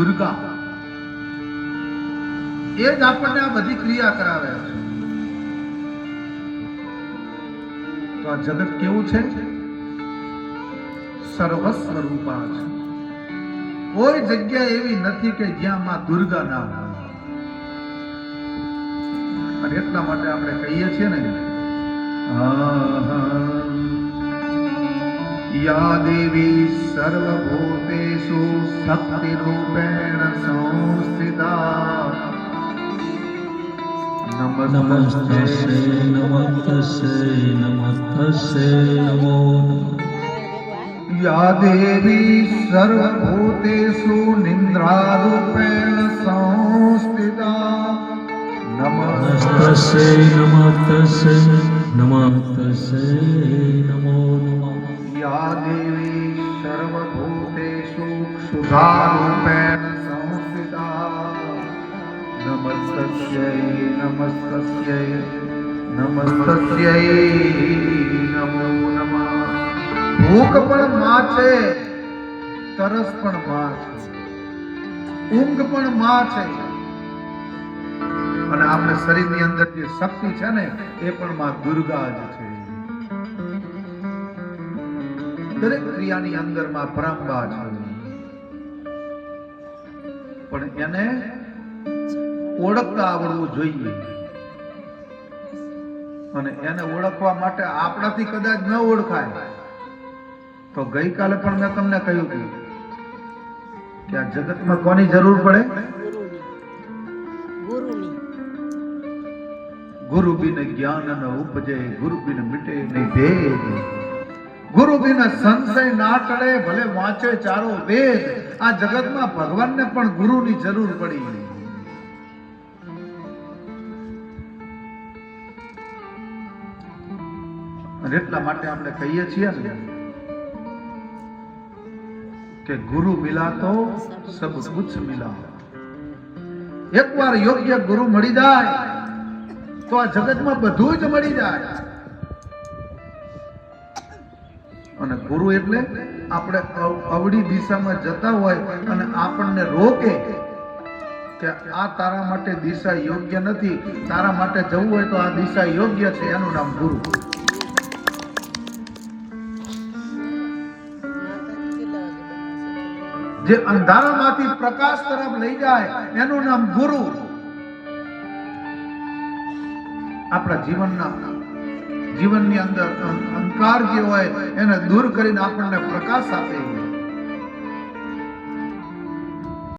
દુર્ગા એ જ આપણને આ બધી ક્રિયા કરાવે છે. તો આ જગત કેવું છે? સર્વસ્વ રૂપા છે. કોઈ જગ્યા એવી નથી કે જ્યાં માં દુર્ગા ના હોય. અને એટલા માટે આપણે કહીએ છીએ ને, યા દેવી સર્વભૂતેષુ શક્તિ રૂપેણ સંસ્થિતા નમસ્તસ્ય નમસ્તસ્ય નમો યા દેવી સર્વભૂતેષુ નિદ્રારૂપેણ સંસ્થિતા નમસ્તસ્ય નમસ્તસ્ય નમસ્તસ્ય નમો નમઃ. યા દેવી સર્વભૂતેષુ ક્ષુધારૂપેણ સંસ્થિતા નમસ્તસ્यै નમસ્તસ્यै નમસ્તસ્यै નમો નમઃ. ભૂખ પણ માં છે, તરસ પણ માં છે, ઊંઘ પણ માં છે, અને આપણે શરીરની અંદર જે શક્તિ છે ને એ પણ માં દુર્ગા જ છે. દરેક ક્રિયાની અંદર માં પરંબા છે, પણ એને ઓળખતા આવડવું જોઈએ. અને એને ઓળખવા માટે આપણાથી કદાચ ન ઓળખાય તો ગઈકાલે પણ મેં તમને કહ્યું હતું કે આ જગતમાં કોની જરૂર પડે? ગુરુ બિન જ્ઞાન ન ઉપજે, ગુરુ બિન મિટે નહીં ભેદ, ગુરુ બિન સંશય ના ટળે, ભલે વાંચે ચારો વેદ. આ જગતમાં ભગવાનને પણ ગુરુની જરૂર પડી. અને એટલા માટે આપણે કહીએ છીએ ને કે ગુરુ મિલા તો સબ કુછ મિલા. એકવાર યોગ્ય ગુરુ મળી જાય તો આ જગતમાં બધું જ મળી જાય. અને ગુરુ એટલે આપણે અવળી દિશામાં જતા હોય અને આપણને રોકે કે આ તારા માટે દિશા યોગ્ય નથી, તારા માટે જવું હોય તો આ દિશા યોગ્ય છે, એનું નામ ગુરુ. જે અંધારામાંથી પ્રકાશ તરફ લઈ જાય એનું નામ ગુરુ. આપણા જીવનની અંદર અંધકાર જે હોય એને દૂર કરીને આપણને પ્રકાશ આપે.